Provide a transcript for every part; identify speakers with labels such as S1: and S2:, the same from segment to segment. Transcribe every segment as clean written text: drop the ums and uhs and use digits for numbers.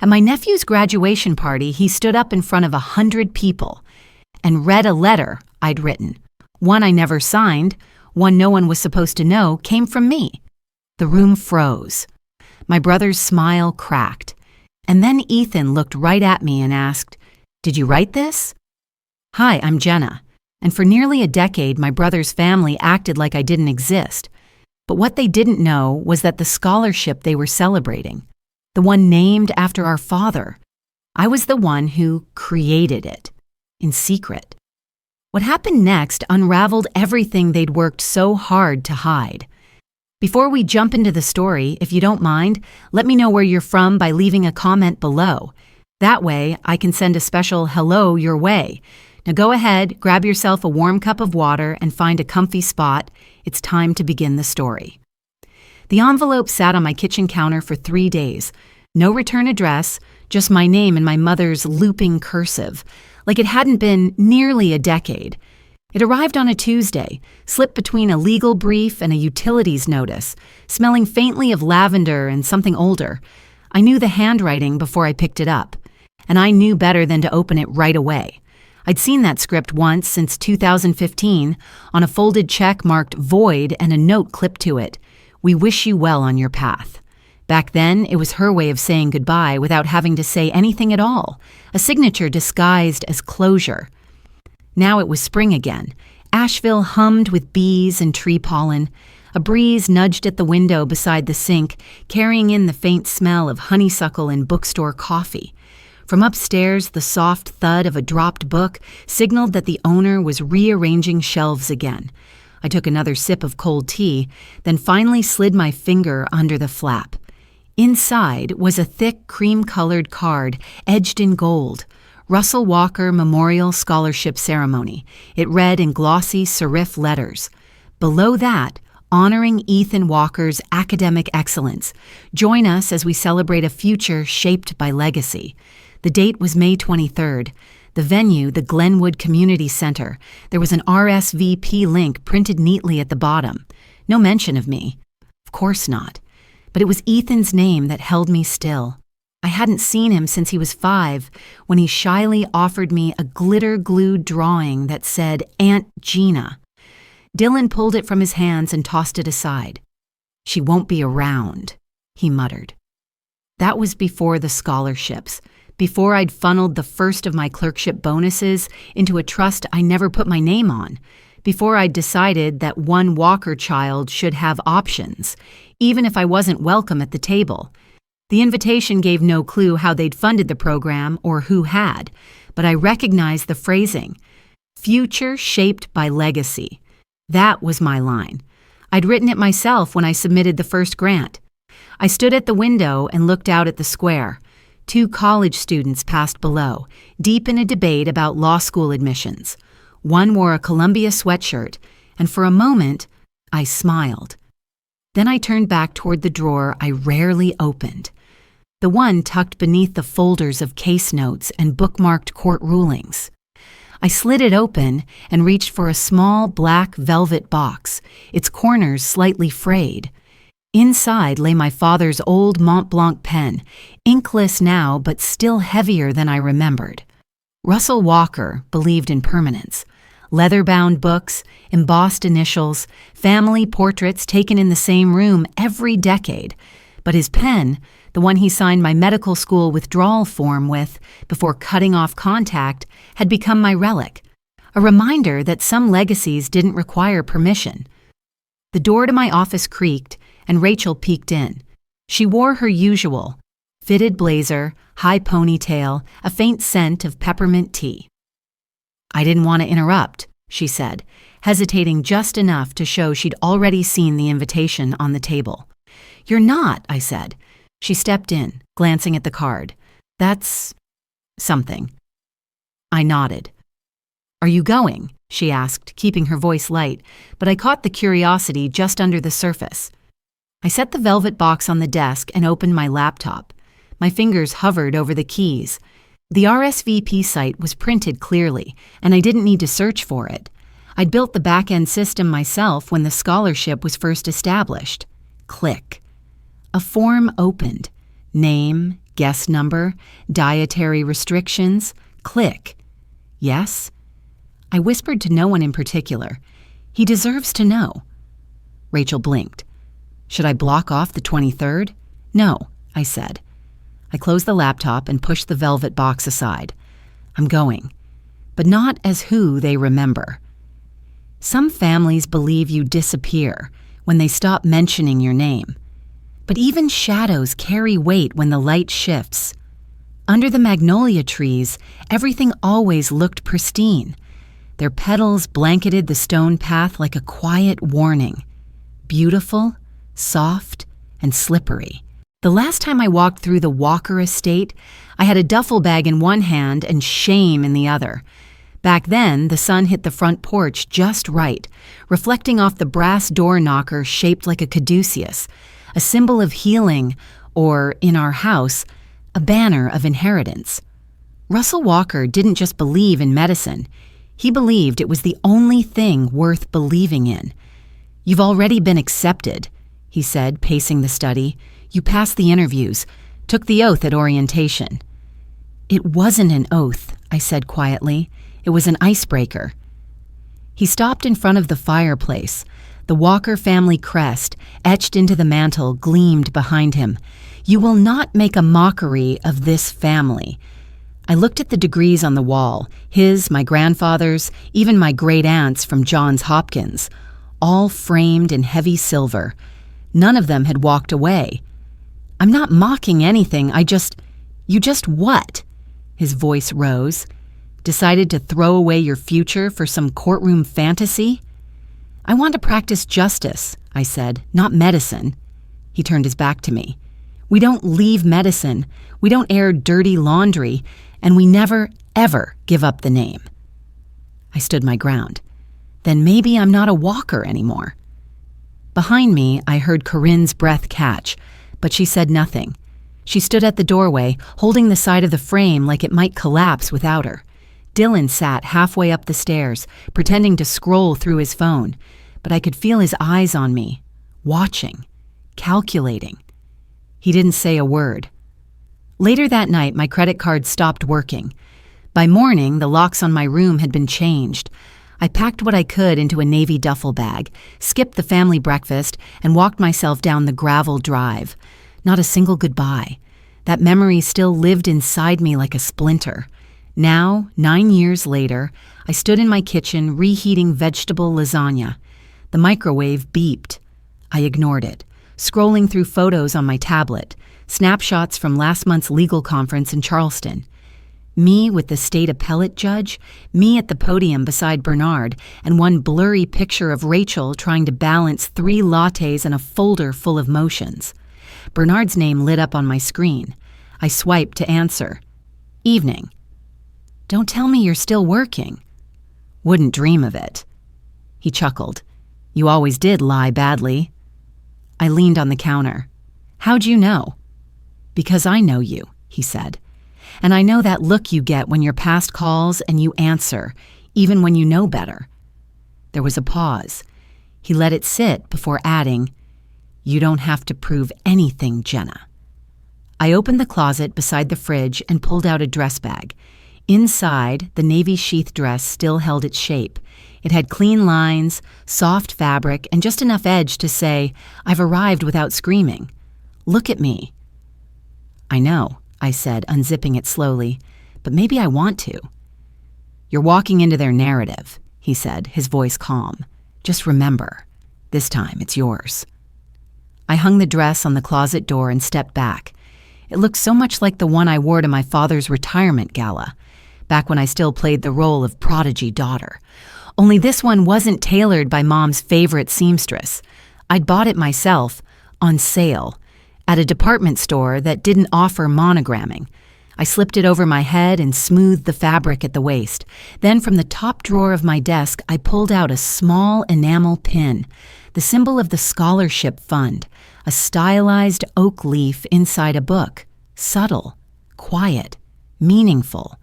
S1: At my nephew's graduation party, he stood up in front of 100 people and read a letter I'd written. One I never signed, one no one was supposed to know, came from me. The room froze. My brother's smile cracked. And then Ethan looked right at me and asked, "Did you write this?" "Hi, I'm Jenna." And for nearly a decade, my brother's family acted like I didn't exist. But what they didn't know was that the scholarship they were celebrating, the one named after our father, I was the one who created it, in secret. What happened next unraveled everything they'd worked so hard to hide. Before we jump into the story, if you don't mind, let me know where you're from by leaving a comment below. That way, I can send a special hello your way. Now go ahead, grab yourself a warm cup of water and find a comfy spot. It's time to begin the story. The envelope sat on my kitchen counter for 3 days. No return address, just my name in my mother's looping cursive, like it hadn't been nearly a decade. It arrived on a Tuesday, slipped between a legal brief and a utilities notice, smelling faintly of lavender and something older. I knew the handwriting before I picked it up, and I knew better than to open it right away. I'd seen that script once since 2015 on a folded check marked void and a note clipped to it. "We wish you well on your path." Back then, it was her way of saying goodbye without having to say anything at all, a signature disguised as closure. Now it was spring again. Asheville hummed with bees and tree pollen. A breeze nudged at the window beside the sink, carrying in the faint smell of honeysuckle and bookstore coffee. From upstairs, the soft thud of a dropped book signaled that the owner was rearranging shelves again. I took another sip of cold tea, then finally slid my finger under the flap. Inside was a thick, cream-colored card, edged in gold. Russell Walker Memorial Scholarship Ceremony. It read in glossy serif letters. Below that, honoring Ethan Walker's academic excellence. Join us as we celebrate a future shaped by legacy. The date was May 23rd. The venue, the Glenwood Community Center. There was an RSVP link printed neatly at the bottom. No mention of me. Of course not. But it was Ethan's name that held me still. I hadn't seen him since he was 5, when he shyly offered me a glitter-glued drawing that said Aunt Gina. Dylan pulled it from his hands and tossed it aside. "She won't be around," he muttered. That was before the scholarships, before I'd funneled the first of my clerkship bonuses into a trust I never put my name on, before I'd decided that one Walker child should have options, even if I wasn't welcome at the table. The invitation gave no clue how they'd funded the program or who had, but I recognized the phrasing. Future shaped by legacy. That was my line. I'd written it myself when I submitted the first grant. I stood at the window and looked out at the square. 2 college students passed below, deep in a debate about law school admissions. One wore a Columbia sweatshirt, and for a moment, I smiled. Then I turned back toward the drawer I rarely opened. The one tucked beneath the folders of case notes and bookmarked court rulings. I slid it open and reached for a small black velvet box, its corners slightly frayed. Inside lay my father's old Mont Blanc pen, inkless now but still heavier than I remembered. Russell Walker believed in permanence. Leather-bound books, embossed initials, family portraits taken in the same room every decade. But his pen, the one he signed my medical school withdrawal form with before cutting off contact, had become my relic, a reminder that some legacies didn't require permission. The door to my office creaked, and Rachel peeked in. She wore her usual, fitted blazer, high ponytail, a faint scent of peppermint tea. "I didn't want to interrupt," she said, hesitating just enough to show she'd already seen the invitation on the table. "You're not," I said. She stepped in, glancing at the card. "That's something." I nodded. "Are you going?" she asked, keeping her voice light, but I caught the curiosity just under the surface. I set the velvet box on the desk and opened my laptop. My fingers hovered over the keys. The RSVP site was printed clearly, and I didn't need to search for it. I'd built the back-end system myself when the scholarship was first established. Click. A form opened. Name, guest number, dietary restrictions. Click. Yes? I whispered to no one in particular. He deserves to know. Rachel blinked. Should I block off the 23rd? No, I said. I closed the laptop and pushed the velvet box aside. I'm going, but not as who they remember. Some families believe you disappear when they stop mentioning your name. But even shadows carry weight when the light shifts. Under the magnolia trees, everything always looked pristine. Their petals blanketed the stone path like a quiet warning. Beautiful, soft, and slippery. The last time I walked through the Walker estate, I had a duffel bag in one hand and shame in the other. Back then, the sun hit the front porch just right, reflecting off the brass door knocker shaped like a caduceus, a symbol of healing, or, in our house, a banner of inheritance. Russell Walker didn't just believe in medicine. He believed it was the only thing worth believing in. You've already been accepted, he said, pacing the study. You passed the interviews, took the oath at orientation. It wasn't an oath, I said quietly. It was an icebreaker. He stopped in front of the fireplace. The Walker family crest, etched into the mantel, gleamed behind him. You will not make a mockery of this family. I looked at the degrees on the wall, his, my grandfather's, even my great-aunt's from Johns Hopkins, all framed in heavy silver. None of them had walked away. I'm not mocking anything, You just what? His voice rose. Decided to throw away your future for some courtroom fantasy? I want to practice justice, I said, not medicine. He turned his back to me. We don't leave medicine, we don't air dirty laundry, and we never, ever give up the name. I stood my ground. Then maybe I'm not a Walker anymore. Behind me, I heard Corinne's breath catch, but she said nothing. She stood at the doorway, holding the side of the frame like it might collapse without her. Dylan sat halfway up the stairs, pretending to scroll through his phone, but I could feel his eyes on me, watching, calculating. He didn't say a word. Later that night, my credit card stopped working. By morning, the locks on my room had been changed. I packed what I could into a navy duffel bag, skipped the family breakfast, and walked myself down the gravel drive. Not a single goodbye. That memory still lived inside me like a splinter. Now, 9 years later, I stood in my kitchen reheating vegetable lasagna. The microwave beeped. I ignored it, scrolling through photos on my tablet, snapshots from last month's legal conference in Charleston. Me with the state appellate judge, me at the podium beside Bernard, and one blurry picture of Rachel trying to balance 3 lattes and a folder full of motions. Bernard's name lit up on my screen. I swiped to answer. Evening. Don't tell me you're still working. Wouldn't dream of it. He chuckled. You always did lie badly. I leaned on the counter. How'd you know? Because I know you, he said. And I know that look you get when you're past calls and you answer, even when you know better. There was a pause. He let it sit before adding, You don't have to prove anything, Jenna. I opened the closet beside the fridge and pulled out a dress bag. Inside, the navy sheath dress still held its shape. It had clean lines, soft fabric, and just enough edge to say, I've arrived without screaming. Look at me. I know, I said, unzipping it slowly, but maybe I want to. You're walking into their narrative, he said, his voice calm. Just remember, this time it's yours. I hung the dress on the closet door and stepped back. It looked so much like the one I wore to my father's retirement gala, back when I still played the role of prodigy daughter. Only this one wasn't tailored by Mom's favorite seamstress. I'd bought it myself, on sale, at a department store that didn't offer monogramming. I slipped it over my head and smoothed the fabric at the waist. Then from the top drawer of my desk, I pulled out a small enamel pin, the symbol of the scholarship fund, a stylized oak leaf inside a book. Subtle, quiet, meaningful.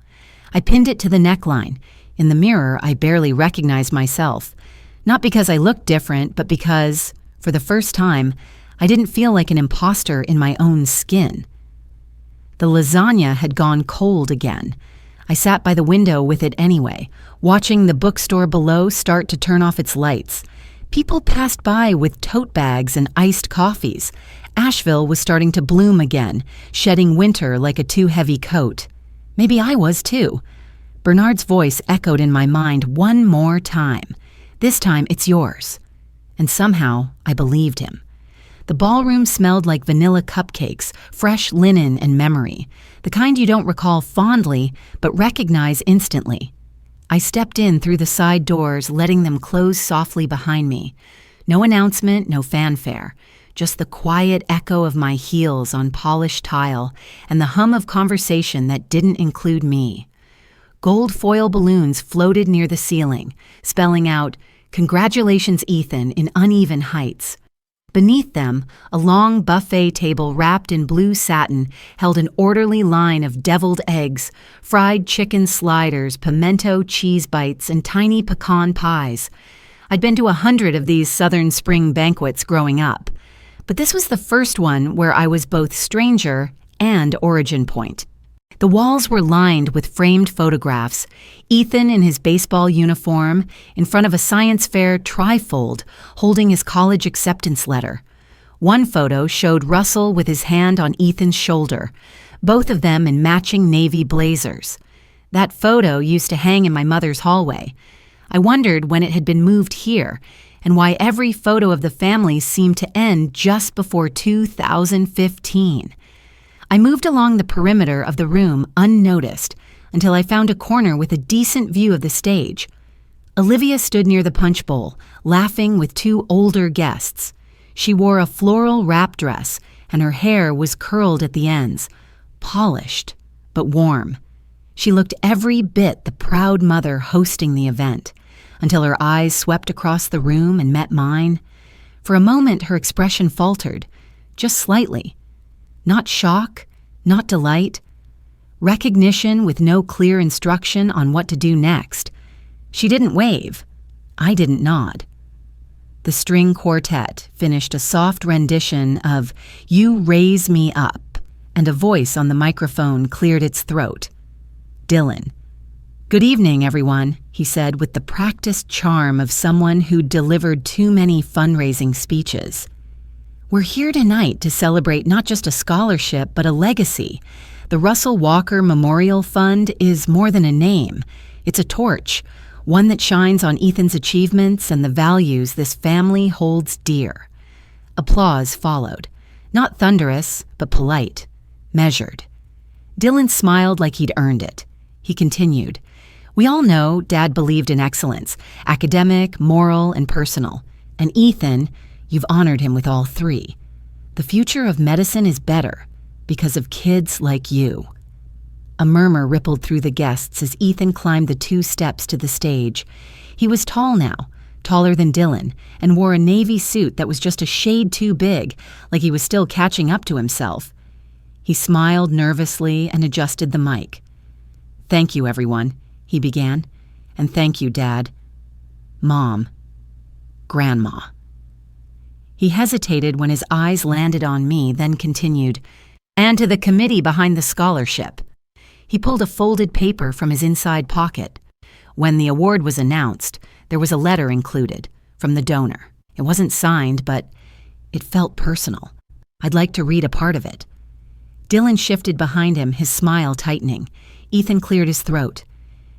S1: I pinned it to the neckline. In the mirror, I barely recognized myself. Not because I looked different, but because, for the first time, I didn't feel like an imposter in my own skin. The lasagna had gone cold again. I sat by the window with it anyway, watching the bookstore below start to turn off its lights. People passed by with tote bags and iced coffees. Asheville was starting to bloom again, shedding winter like a too heavy coat. Maybe I was too. Bernard's voice echoed in my mind one more time. This time it's yours. And somehow I believed him. The ballroom smelled like vanilla cupcakes, fresh linen and memory, the kind you don't recall fondly but recognize instantly. I stepped in through the side doors, letting them close softly behind me. No announcement, no fanfare, just the quiet echo of my heels on polished tile and the hum of conversation that didn't include me. Gold foil balloons floated near the ceiling, spelling out, "Congratulations, Ethan," in uneven heights. Beneath them, a long buffet table wrapped in blue satin held an orderly line of deviled eggs, fried chicken sliders, pimento cheese bites, and tiny pecan pies. I'd been to 100 of these southern spring banquets growing up, but this was the first one where I was both stranger and origin point. The walls were lined with framed photographs, Ethan in his baseball uniform, in front of a science fair trifold, holding his college acceptance letter. One photo showed Russell with his hand on Ethan's shoulder, both of them in matching navy blazers. That photo used to hang in my mother's hallway. I wondered when it had been moved here, and why every photo of the family seemed to end just before 2015. I moved along the perimeter of the room unnoticed until I found a corner with a decent view of the stage. Olivia stood near the punch bowl, laughing with two older guests. She wore a floral wrap dress, and her hair was curled at the ends, polished but warm. She looked every bit the proud mother hosting the event, until her eyes swept across the room and met mine. For a moment her expression faltered, just slightly. Not shock, not delight. Recognition with no clear instruction on what to do next. She didn't wave. I didn't nod. The string quartet finished a soft rendition of "You Raise Me Up," and a voice on the microphone cleared its throat. Dylan. "Good evening, everyone," he said with the practiced charm of someone who'd delivered too many fundraising speeches. "We're here tonight to celebrate not just a scholarship, but a legacy. The Russell Walker Memorial Fund is more than a name. It's a torch, one that shines on Ethan's achievements and the values this family holds dear." Applause followed. Not thunderous, but polite, measured. Dylan smiled like he'd earned it. He continued, "We all know Dad believed in excellence, academic, moral, and personal. And Ethan, you've honored him with all three. The future of medicine is better because of kids like you." A murmur rippled through the guests as Ethan climbed the 2 steps to the stage. He was tall now, taller than Dylan, and wore a navy suit that was just a shade too big, like he was still catching up to himself. He smiled nervously and adjusted the mic. "Thank you, everyone," he began. "And thank you, Dad. Mom. Grandma." He hesitated when his eyes landed on me, then continued, "And to the committee behind the scholarship." He pulled a folded paper from his inside pocket. When the award was announced, there was a letter included, from the donor. It wasn't signed, but it felt personal. I'd like to read a part of it. Dylan shifted behind him, his smile tightening. Ethan cleared his throat.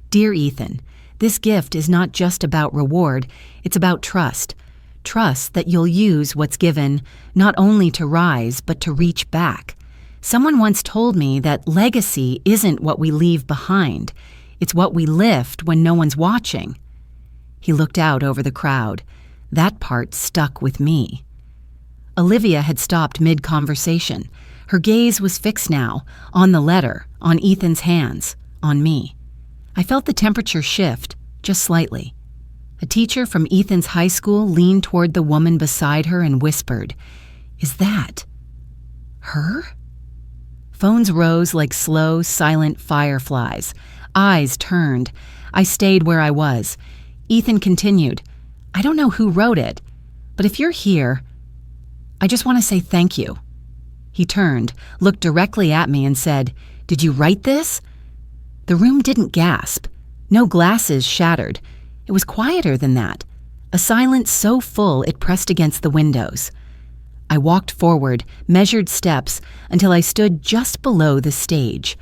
S1: "Dear Ethan, this gift is not just about reward, it's about trust. Trust that you'll use what's given not only to rise, but to reach back. Someone once told me that legacy isn't what we leave behind. It's what we lift when no one's watching." He looked out over the crowd. That part stuck with me. Olivia had stopped mid-conversation. Her gaze was fixed now, on the letter, on Ethan's hands, on me. I felt the temperature shift, just slightly. A teacher from Ethan's high school leaned toward the woman beside her and whispered, "Is that her?" Phones rose like slow, silent fireflies. Eyes turned. I stayed where I was. Ethan continued, "I don't know who wrote it, but if you're here, I just want to say thank you." He turned, looked directly at me and said, "Did you write this?" The room didn't gasp. No glasses shattered. It was quieter than that. A silence so full it pressed against the windows. I walked forward, measured steps, until I stood just below the stage.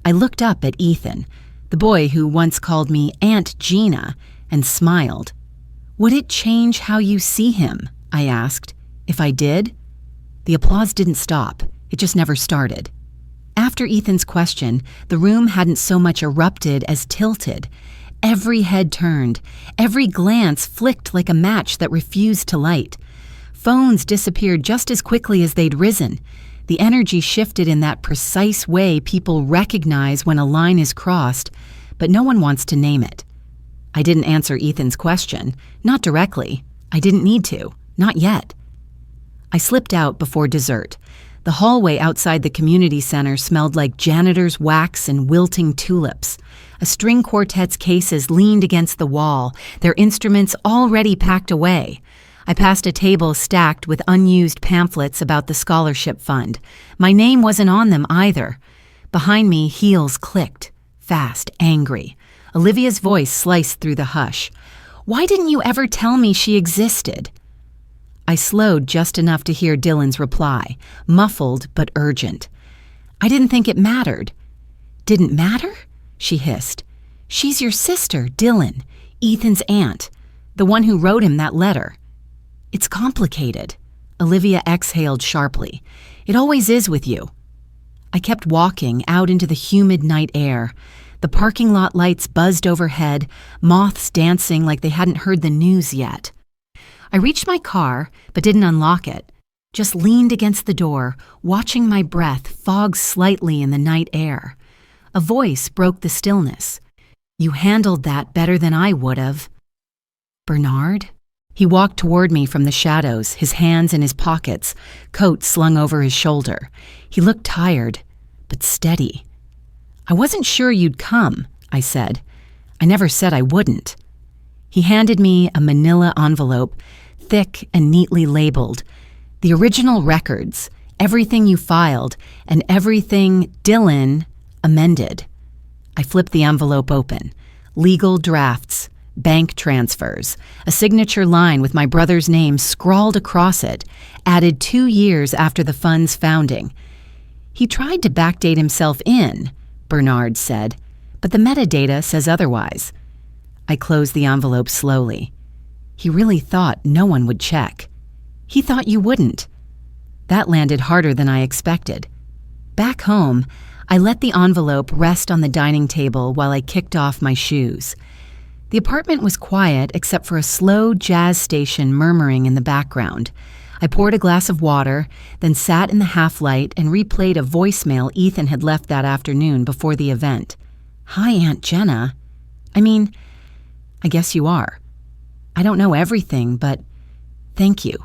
S1: I looked up at Ethan, the boy who once called me Aunt Jenna, and smiled. "Would it change how you see him?" I asked. "If I did?" The applause didn't stop. It just never started. After Ethan's question, the room hadn't so much erupted as tilted. Every head turned. Every glance flicked like a match that refused to light. Phones disappeared just as quickly as they'd risen. The energy shifted in that precise way people recognize when a line is crossed, but no one wants to name it. I didn't answer Ethan's question. Not directly. I didn't need to. Not yet. I slipped out before dessert. The hallway outside the community center smelled like janitor's wax and wilting tulips. A string quartet's cases leaned against the wall, their instruments already packed away. I passed a table stacked with unused pamphlets about the scholarship fund. My name wasn't on them either. Behind me, heels clicked. Fast, angry. Olivia's voice sliced through the hush. "Why didn't you ever tell me she existed?" I slowed just enough to hear Dylan's reply, muffled but urgent. "I didn't think it mattered." "Didn't matter?" she hissed. "She's your sister, Dylan, Ethan's aunt, the one who wrote him that letter." "It's complicated." Olivia exhaled sharply. "It always is with you." I kept walking out into the humid night air. The parking lot lights buzzed overhead, moths dancing like they hadn't heard the news yet. I reached my car, but didn't unlock it. Just leaned against the door, watching my breath fog slightly in the night air. A voice broke the stillness. "You handled that better than I would have." "Bernard?" He walked toward me from the shadows, his hands in his pockets, coat slung over his shoulder. He looked tired, but steady. "I wasn't sure you'd come," I said. "I never said I wouldn't." He handed me a manila envelope, thick and neatly labeled. The original records, everything you filed, and everything Dylan amended. I flipped the envelope open. Legal drafts, bank transfers, a signature line with my brother's name scrawled across it, added 2 years after the fund's founding. "He tried to backdate himself in," Bernard said, "but the metadata says otherwise." I closed the envelope slowly. He really thought no one would check. He thought you wouldn't. That landed harder than I expected. Back home, I let the envelope rest on the dining table while I kicked off my shoes. The apartment was quiet except for a slow jazz station murmuring in the background. I poured a glass of water, then sat in the half-light and replayed a voicemail Ethan had left that afternoon before the event. "Hi, Aunt Jenna. I guess you are. I don't know everything, but thank you.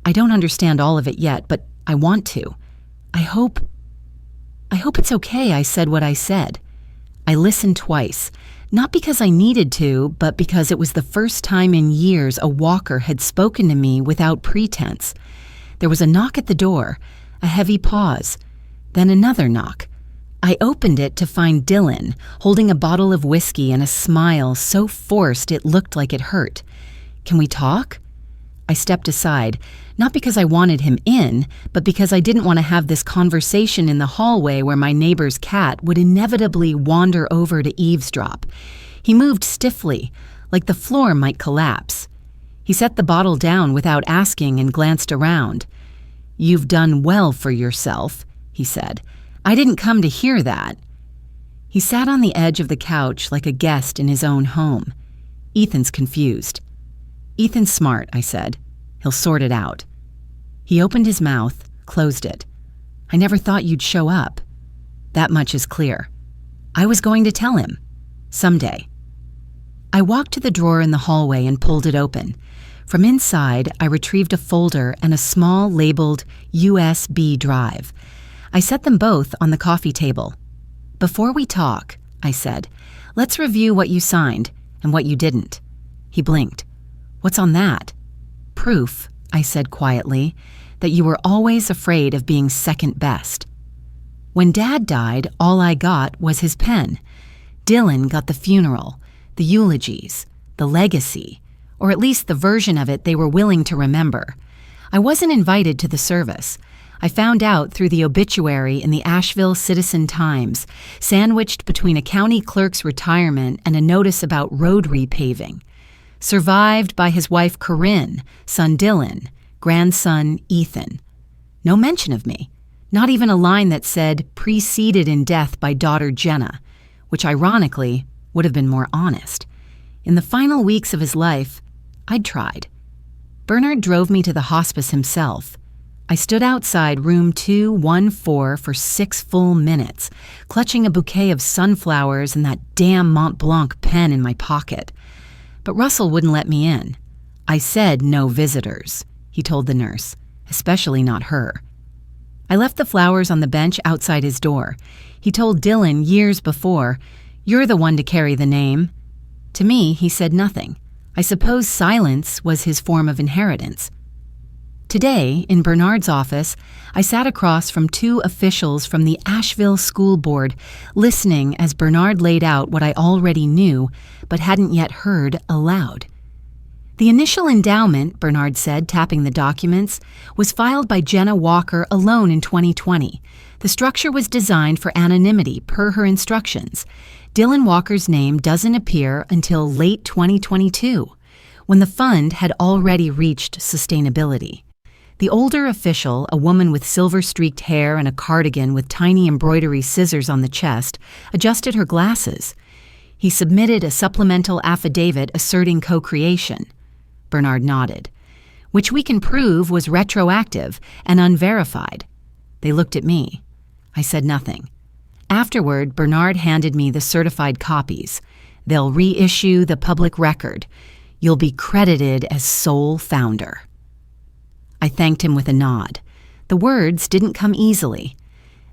S1: I don't understand all of it yet, but I want to. I hope it's okay I said what I said." I listened twice, not because I needed to, but because it was the first time in years a walker had spoken to me without pretense. There was a knock at the door, a heavy pause, then another knock. I opened it to find Dylan, holding a bottle of whiskey and a smile so forced it looked like it hurt. "Can we talk?" I stepped aside, not because I wanted him in, but because I didn't want to have this conversation in the hallway where my neighbor's cat would inevitably wander over to eavesdrop. He moved stiffly, like the floor might collapse. He set the bottle down without asking and glanced around. "You've done well for yourself," he said. "I didn't come to hear that." He sat on the edge of the couch like a guest in his own home. "Ethan's confused." "Ethan's smart," I said. "He'll sort it out." He opened his mouth, closed it. "I never thought you'd show up." That much is clear. I was going to tell him. Someday. I walked to the drawer in the hallway and pulled it open. From inside, I retrieved a folder and a small labeled USB drive. I set them both on the coffee table. "Before we talk," I said, "let's review what you signed and what you didn't." He blinked. "What's on that?" "Proof," I said quietly, that you were always afraid of being second best. When Dad died, all I got was his pen. Dylan got the funeral, the eulogies, the legacy, or at least the version of it they were willing to remember. I wasn't invited to the service. I found out through the obituary in the Asheville Citizen-Times, sandwiched between a county clerk's retirement and a notice about road repaving. Survived by his wife Corinne, son Dylan, grandson Ethan. No mention of me. Not even a line that said, preceded in death by daughter Jenna, which ironically would have been more honest. In the final weeks of his life, I'd tried. Bernard drove me to the hospice himself. I stood outside room 214 for 6 full minutes, clutching a bouquet of sunflowers and that damn Mont Blanc pen in my pocket. But Russell wouldn't let me in. I said no visitors, he told the nurse, especially not her. I left the flowers on the bench outside his door. He told Dylan years before, "You're the one to carry the name." To me, he said nothing. I suppose silence was his form of inheritance. Today, in Bernard's office, I sat across from 2 officials from the Asheville School Board, listening as Bernard laid out what I already knew but hadn't yet heard aloud. The initial endowment, Bernard said, tapping the documents, was filed by Jenna Walker alone in 2020. The structure was designed for anonymity per her instructions. Dylan Walker's name doesn't appear until late 2022, when the fund had already reached sustainability. The older official, a woman with silver-streaked hair and a cardigan with tiny embroidery scissors on the chest, adjusted her glasses. He submitted a supplemental affidavit asserting co-creation. Bernard nodded. Which we can prove was retroactive and unverified. They looked at me. I said nothing. Afterward, Bernard handed me the certified copies. They'll reissue the public record. You'll be credited as sole founder. I thanked him with a nod. The words didn't come easily.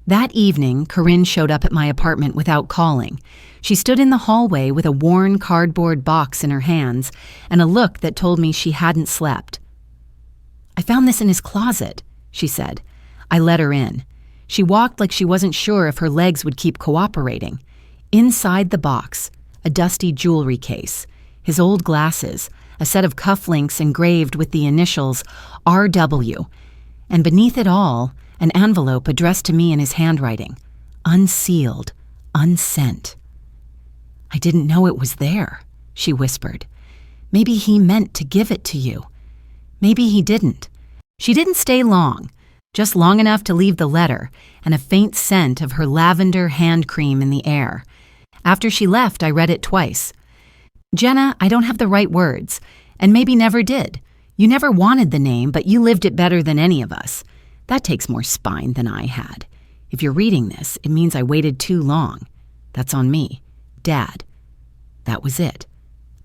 S1: That evening, Corinne showed up at my apartment without calling. She stood in the hallway with a worn cardboard box in her hands and a look that told me she hadn't slept. "I found this in his closet," she said. I let her in. She walked like she wasn't sure if her legs would keep cooperating. Inside the box, a dusty jewelry case, his old glasses, a set of cufflinks engraved with the initials RW, and beneath it all, an envelope addressed to me in his handwriting, unsealed, unsent. "I didn't know it was there," she whispered. "Maybe he meant to give it to you. Maybe he didn't." She didn't stay long, just long enough to leave the letter and a faint scent of her lavender hand cream in the air. After she left, I read it twice. "Jenna, I don't have the right words, and maybe never did. You never wanted the name, but you lived it better than any of us. That takes more spine than I had. If you're reading this, it means I waited too long. That's on me. Dad." That was it.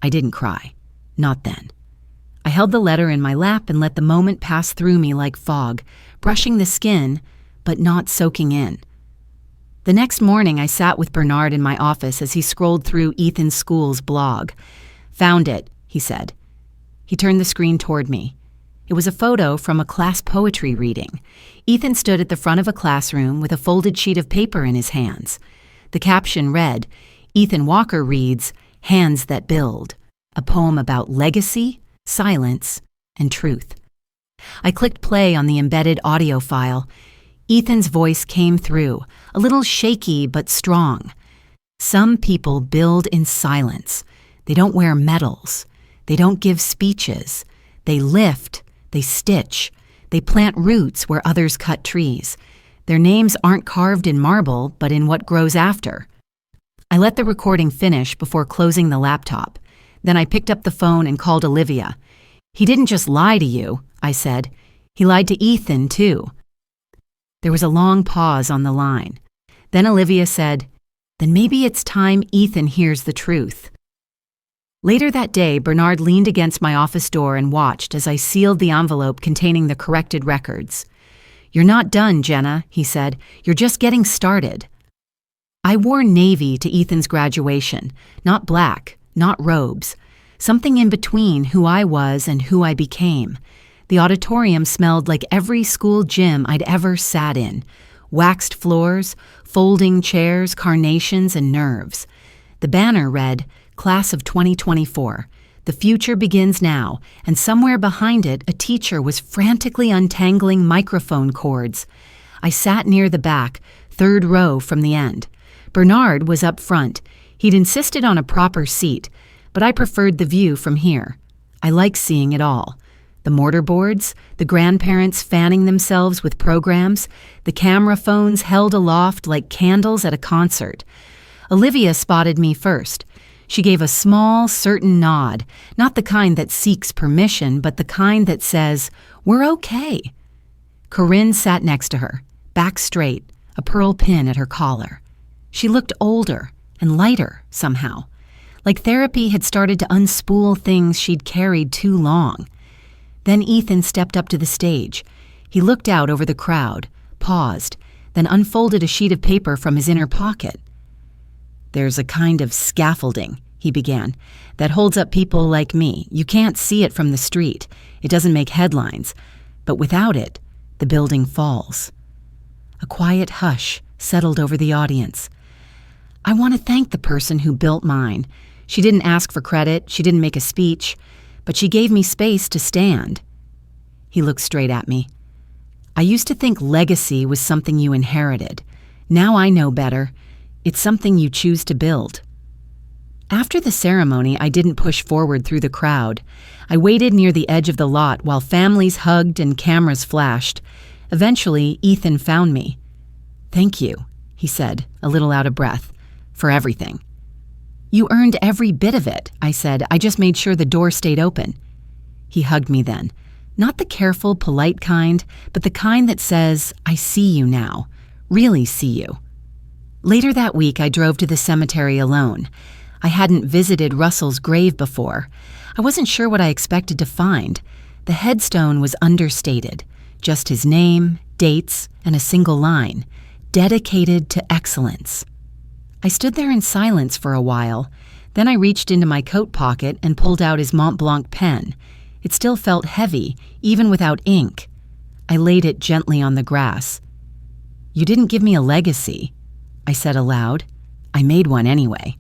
S1: I didn't cry. Not then. I held the letter in my lap and let the moment pass through me like fog, brushing the skin, but not soaking in. The next morning, I sat with Bernard in my office as he scrolled through Ethan's school's blog. "Found it," he said. He turned the screen toward me. It was a photo from a class poetry reading. Ethan stood at the front of a classroom with a folded sheet of paper in his hands. The caption read, "Ethan Walker reads, Hands That Build," a poem about legacy, silence, and truth. I clicked play on the embedded audio file. Ethan's voice came through, a little shaky but strong. "Some people build in silence. They don't wear medals. They don't give speeches. They lift, they stitch, they plant roots where others cut trees. Their names aren't carved in marble, but in what grows after." I let the recording finish before closing the laptop. Then I picked up the phone and called Olivia. "He didn't just lie to you," I said. "He lied to Ethan, too." There was a long pause on the line. Then Olivia said, "Then maybe it's time Ethan hears the truth." Later that day, Bernard leaned against my office door and watched as I sealed the envelope containing the corrected records. "You're not done, Jenna," he said. "You're just getting started." I wore navy to Ethan's graduation, not black, not robes, something in between who I was and who I became. The auditorium smelled like every school gym I'd ever sat in. Waxed floors, folding chairs, carnations, and nerves. The banner read, Class of 2024. The future begins now, and somewhere behind it, a teacher was frantically untangling microphone cords. I sat near the back, third row from the end. Bernard was up front. He'd insisted on a proper seat, but I preferred the view from here. I like seeing it all. The mortarboards, the grandparents fanning themselves with programs, the camera phones held aloft like candles at a concert. Olivia spotted me first. She gave a small, certain nod, not the kind that seeks permission, but the kind that says, "We're okay." Corinne sat next to her, back straight, a pearl pin at her collar. She looked older and lighter somehow, like therapy had started to unspool things she'd carried too long. Then Ethan stepped up to the stage. He looked out over the crowd, paused, then unfolded a sheet of paper from his inner pocket. "There's a kind of scaffolding," he began, "that holds up people like me. You can't see it from the street. It doesn't make headlines. But without it, the building falls." A quiet hush settled over the audience. "I want to thank the person who built mine. She didn't ask for credit, she didn't make a speech, but she gave me space to stand." He looked straight at me. "I used to think legacy was something you inherited. Now I know better. It's something you choose to build." After the ceremony, I didn't push forward through the crowd. I waited near the edge of the lot while families hugged and cameras flashed. Eventually, Ethan found me. "Thank you," he said, a little out of breath, "for everything." "You earned every bit of it," I said. "I just made sure the door stayed open." He hugged me then. Not the careful, polite kind, but the kind that says, "I see you now. Really see you." Later that week, I drove to the cemetery alone. I hadn't visited Russell's grave before. I wasn't sure what I expected to find. The headstone was understated. Just his name, dates, and a single line. Dedicated to excellence. I stood there in silence for a while. Then I reached into my coat pocket and pulled out his Mont Blanc pen. It still felt heavy, even without ink. I laid it gently on the grass. "You didn't give me a legacy," I said aloud. "I made one anyway."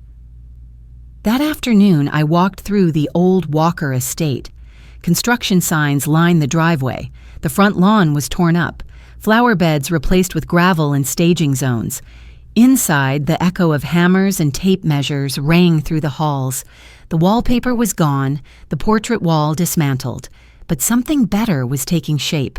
S1: That afternoon, I walked through the old Walker estate. Construction signs lined the driveway. The front lawn was torn up, flower beds replaced with gravel and staging zones. Inside, the echo of hammers and tape measures rang through the halls. The wallpaper was gone, the portrait wall dismantled, but something better was taking shape.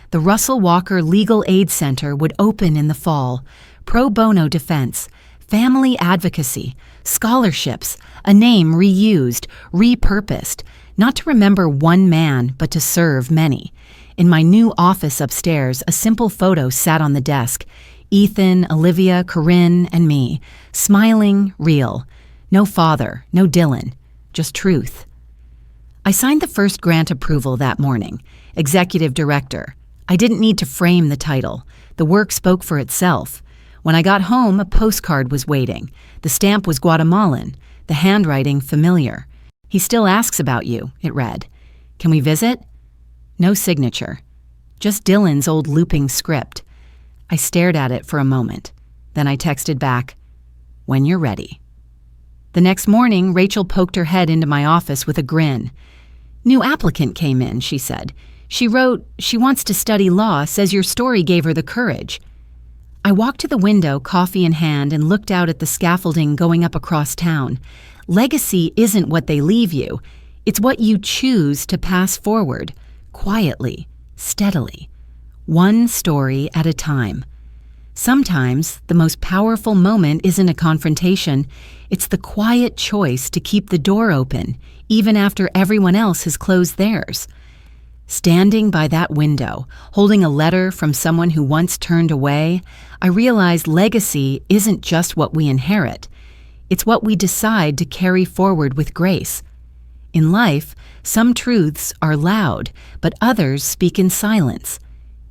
S1: The Russell Walker Legal Aid Center would open in the fall. Pro bono defense, family advocacy, scholarships, a name reused, repurposed, not to remember one man, but to serve many. In my new office upstairs, a simple photo sat on the desk. Ethan, Olivia, Corinne, and me, smiling, real. No father, no Dylan, just truth. I signed the first grant approval that morning, executive director. I didn't need to frame the title. The work spoke for itself. When I got home, a postcard was waiting. The stamp was Guatemalan, the handwriting familiar. "He still asks about you," it read. "Can we visit?" No signature. Just Dylan's old looping script. I stared at it for a moment. Then I texted back, "When you're ready." The next morning, Rachel poked her head into my office with a grin. "New applicant came in," she said. "She wrote, she wants to study law, says your story gave her the courage." I walked to the window, coffee in hand, and looked out at the scaffolding going up across town. Legacy isn't what they leave you. It's what you choose to pass forward, quietly, steadily, one story at a time. Sometimes the most powerful moment isn't a confrontation. It's the quiet choice to keep the door open, even after everyone else has closed theirs. Standing by that window, holding a letter from someone who once turned away, I realized legacy isn't just what we inherit. It's what we decide to carry forward with grace. In life, some truths are loud, but others speak in silence.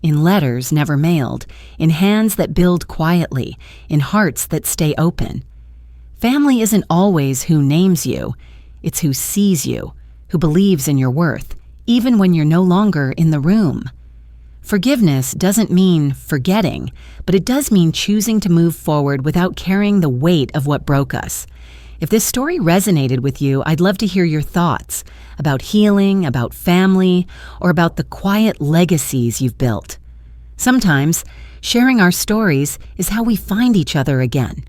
S1: In letters never mailed, in hands that build quietly, in hearts that stay open. Family isn't always who names you, it's who sees you, who believes in your worth, even when you're no longer in the room. Forgiveness doesn't mean forgetting, but it does mean choosing to move forward without carrying the weight of what broke us. If this story resonated with you, I'd love to hear your thoughts about healing, about family, or about the quiet legacies you've built. Sometimes, sharing our stories is how we find each other again.